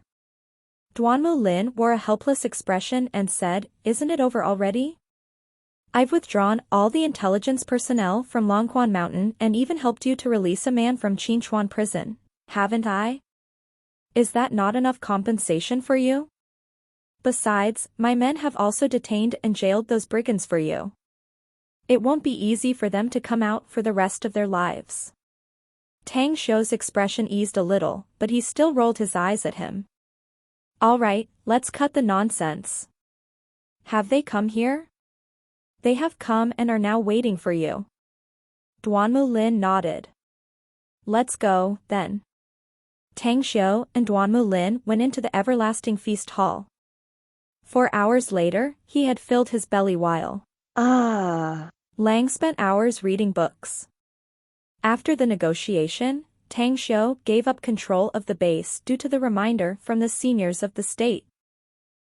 Duan Mulin wore a helpless expression and said, "Isn't it over already? I've withdrawn all the intelligence personnel from Longquan Mountain and even helped you to release a man from Qinchuan prison, haven't I? Is that not enough compensation for you? Besides, my men have also detained and jailed those brigands for you. It won't be easy for them to come out for the rest of their lives." Tang Xiu's expression eased a little, but he still rolled his eyes at him. "Alright, let's cut the nonsense. Have they come here?" "They have come and are now waiting for you." Duan Mulin nodded. "Let's go, then." Tang Xiu and Duan Mulin went into the Everlasting Feast Hall. 4 hours later, he had filled his belly while Lang spent hours reading books. After the negotiation, Tang Xiu gave up control of the base due to the reminder from the seniors of the state.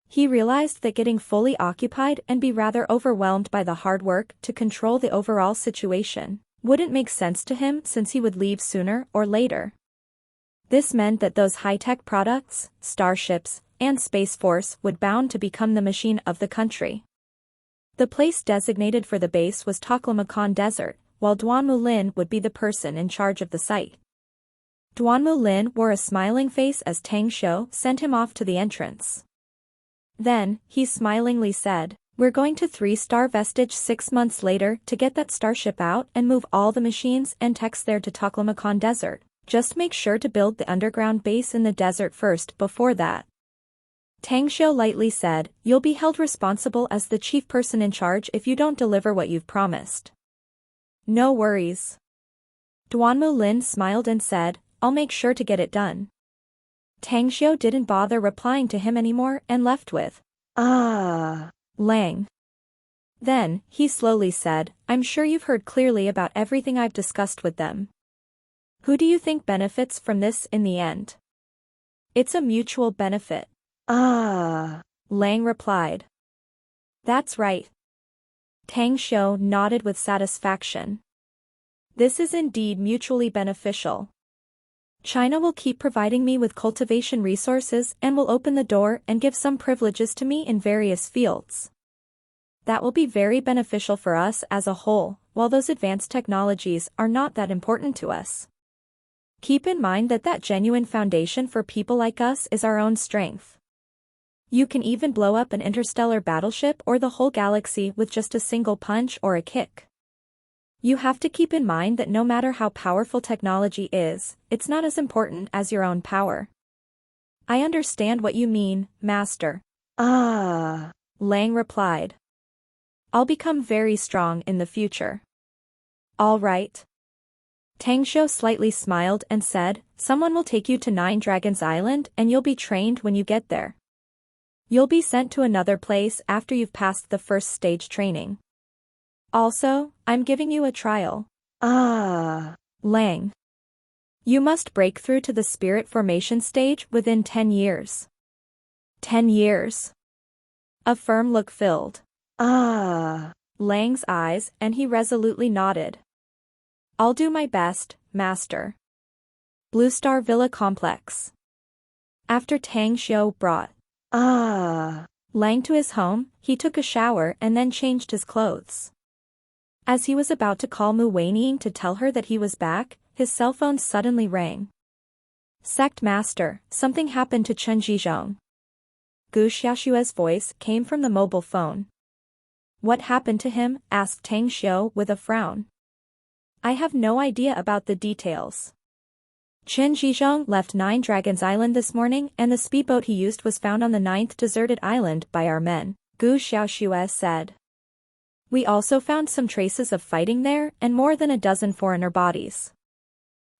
He realized that getting fully occupied and be rather overwhelmed by the hard work to control the overall situation wouldn't make sense to him since he would leave sooner or later. This meant that those high-tech products, starships, and Space Force would bound to become the machine of the country. The place designated for the base was Taklamakan Desert, while Duan Mulin would be the person in charge of the site. Duan Mulin wore a smiling face as Tang Xiu sent him off to the entrance. Then, he smilingly said, "We're going to 3-star Vestige 6 months later to get that starship out and move all the machines and techs there to Taklamakan Desert. Just make sure to build the underground base in the desert first before that." Tang Xiu lightly said, "You'll be held responsible as the chief person in charge if you don't deliver what you've promised." "No worries." Duan Mulin smiled and said, "I'll make sure to get it done." Tang Xiu didn't bother replying to him anymore and left with, Lang. Then, he slowly said, "I'm sure you've heard clearly about everything I've discussed with them. Who do you think benefits from this in the end?" "It's a mutual benefit." Lang replied. "That's right." Tang Xiu nodded with satisfaction. "This is indeed mutually beneficial. China will keep providing me with cultivation resources and will open the door and give some privileges to me in various fields. That will be very beneficial for us as a whole, while those advanced technologies are not that important to us. Keep in mind that genuine foundation for people like us is our own strength. You can even blow up an interstellar battleship or the whole galaxy with just a single punch or a kick. You have to keep in mind that no matter how powerful technology is, it's not as important as your own power. I understand what you mean, Master. Lang replied. I'll become very strong in the future. All right. Tang Xiu slightly smiled and said, someone will take you to Nine Dragons Island and you'll be trained when you get there. You'll be sent to another place after you've passed the first stage training. Also, I'm giving you a trial. Lang. You must break through to the spirit formation stage within 10 years. 10 years. A firm look filled Lang's eyes and he resolutely nodded. I'll do my best, Master. Blue Star Villa Complex. After Tang Xiu brought Lang to his home, he took a shower and then changed his clothes. As he was about to call Mu Weining to tell her that he was back, his cell phone suddenly rang. Sect Master, something happened to Chen Zhizhong. Gu Xiaoshue's voice came from the mobile phone. What happened to him? Asked Tang Xiu with a frown. I have no idea about the details. Chen Zhizhong left Nine Dragons Island this morning and the speedboat he used was found on the 9th deserted island by our men, Gu Xiaoshue said. We also found some traces of fighting there and more than a dozen foreigner bodies.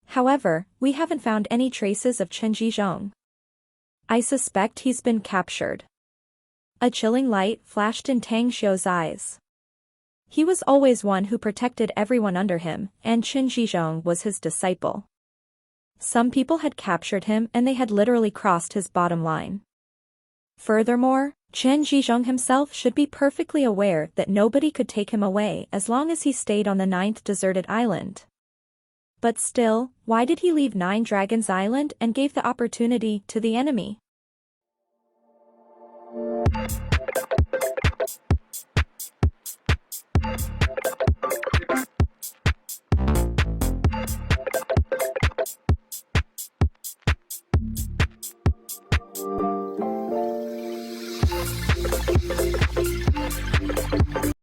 However, we haven't found any traces of Chen Zhizhong. I suspect he's been captured. A chilling light flashed in Tang Xiu's eyes. He was always one who protected everyone under him, and Chen Zhizhong was his disciple. Some people had captured him and they had literally crossed his bottom line. Furthermore, Chen Zhizhong himself should be perfectly aware that nobody could take him away as long as he stayed on the 9th deserted island. But still, why did he leave Nine Dragons Island and gave the opportunity to the enemy?